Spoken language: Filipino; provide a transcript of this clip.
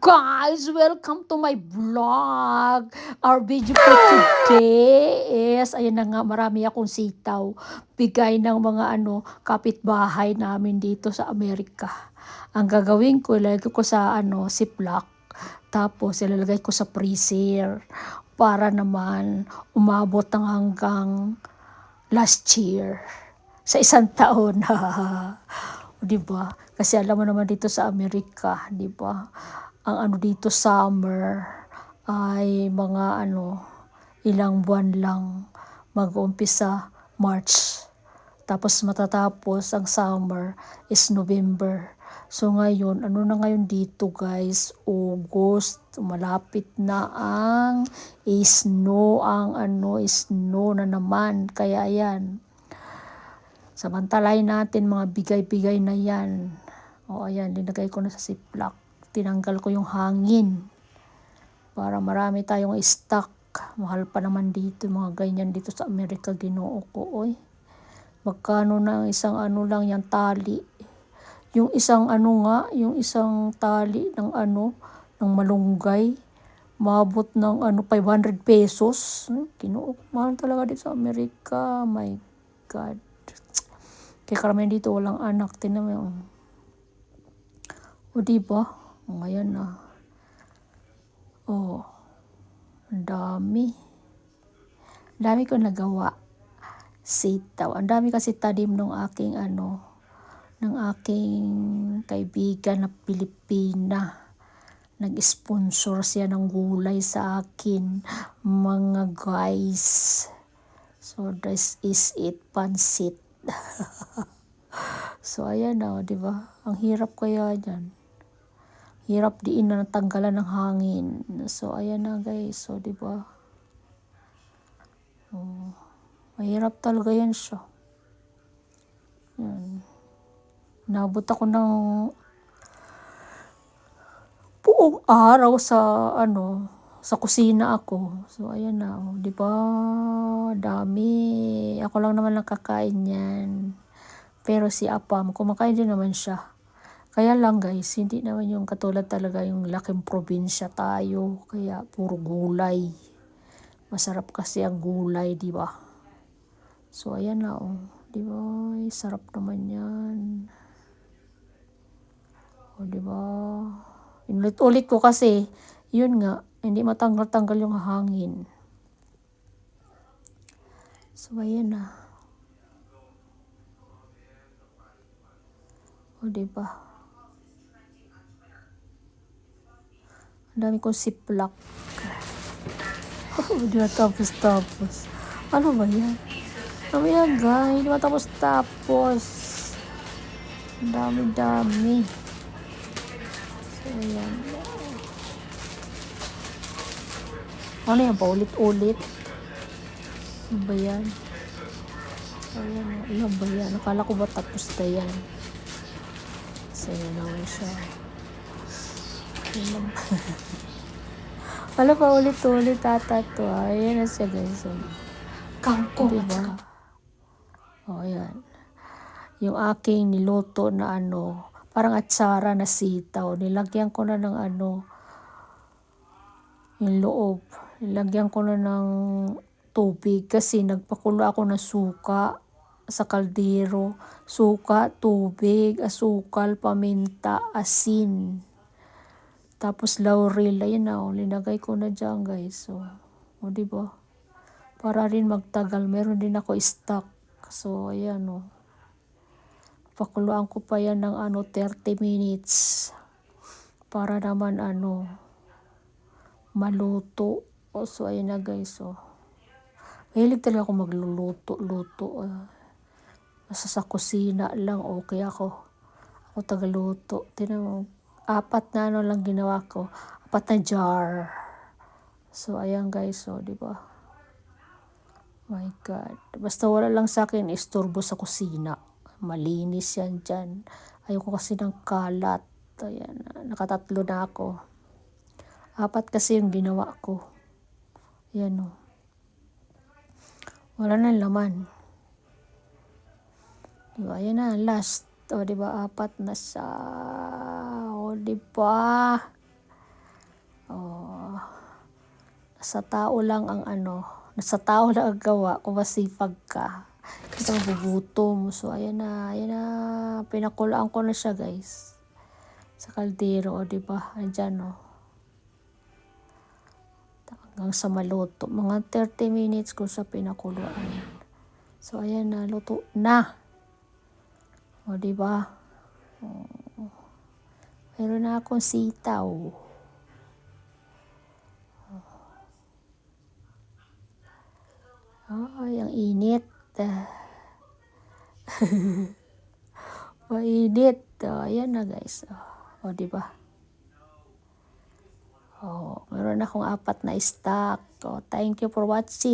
Guys, welcome to my vlog. Our video for today is, ayan na nga, marami akong sitaw. Bigay ng mga kapitbahay namin dito sa Amerika. Ang gagawin ko, ilalagay ko sa Ziploc. Tapos ilalagay ko sa freezer para naman umabot ng hanggang last year. Sa isang taon. 'Di ba? Kasi alam mo naman dito sa Amerika, 'di ba? Ang dito summer ay mga ilang buwan lang, mag-uumpisa March. Tapos matatapos ang summer is November. So ngayon, ano na ngayon dito guys? August, malapit na ang snow, snow na naman. Kaya ayan, samantalahin natin mga bigay-bigay na yan. O ayan, linagay ko na sa ziplock. Tinanggal ko yung hangin para marami tayong stock. Mahal pa naman dito, mga ganyan dito sa Amerika, ginoo ko. Oy, magkano na isang lang yan tali. Yung isang yung isang tali ng ng malunggay, mabot ng 500 pesos. Ginoo ko, mahal talaga dito sa Amerika. My God. Kaya karamihan dito walang anak. Tinan mo yung, o diba? Ngayon na. Oh, ang dami. Ang dami ko nagawa. Sitaw. Ang dami kasi tanim ng aking ng aking kaibigan na Pilipina. Nag-sponsor siya ng gulay sa akin, mga guys. So this is it, pansit. So ayan na, 'di ba? Ang hirap kaya diyan. Hirap diin na natanggalan ng hangin. So ayan na guys, so 'di ba? Oh, mahirap talaga 'yan siya. Yan. Nabot ako ng buong araw sa sa kusina ako. So ayan na, oh, 'di ba? Dami. Ako lang naman nakakain niyan. Pero si Apam, kumakain din naman siya. Kaya lang guys, hindi naman yung katulad talaga yung laking probinsya tayo. Kaya puro gulay. Masarap kasi ang gulay, di ba? So ayan na, oh. Di ba? Ay, sarap naman yan. O di ba? Inulit-ulit ko kasi, yun nga, hindi matanggal-tanggal yung hangin. So ayan na. O diba? Ang dami kong ziplock. Hindi matapos-tapos. Ano ba yan? Ano yan guys? Hindi matapos-tapos. Ang dami-dami. So ayan. Ano yan? Paulit-ulit? Ano ba yan? Ayan. Ano ba yan? Akala ko ba tapos na yan? So ayan naman siya. Wala pa ulit-ulit ata to. Ayan na siya guys. Kangkong diba? O ayan. Yung aking niluto na parang atsara na sitaw. Nilagyan ko na ng yung loob. Nilagyan ko na ng tubig kasi nagpakulo ako ng suka sa kaldero. Suka, tubig, asukal, paminta, asin. Tapos laurel, ayun na, linagay ko na dyan guys. So, o diba? Para rin magtagal, meron din ako stock. So, ayan o. Pakuluan ko pa yan ng 30 minutes. Para naman maluto. O, so, ayan na guys o. Mahilig talaga ako magluluto-luto. Basta sa kusina lang, okay ako. Ako tagaluto. Tinan mo, 4 na lang ginawa ko. 4 na jar. So, ayan guys, so, di ba? My God. Basta wala lang sa akin istorbo sa kusina. Malinis yan dyan. Ayoko kasi ng kalat. Ayan, nakatatlo na ako. 4 kasi yung ginawa ko. Ayan o. Wala na laman. Diba? Ayan na, last. O, diba? 4 na siya. O, diba? Oh, nasa tao lang ang nasa tao lang ang gawa kung masipag ka. Hindi ka magugutom. So, ayan na, pinakulaan ko na siya guys. Sa kaldero, o diba? Andyan o. Hanggang sa maluto. Mga 30 minutes ko sa pinakuluan. So, ayan na, luto na. O, diba? Meron na akong sitaw. Ay, ang init. Mainit. Ayan na guys. O, diba? Meron akong 4 na stock. Thank you for watching.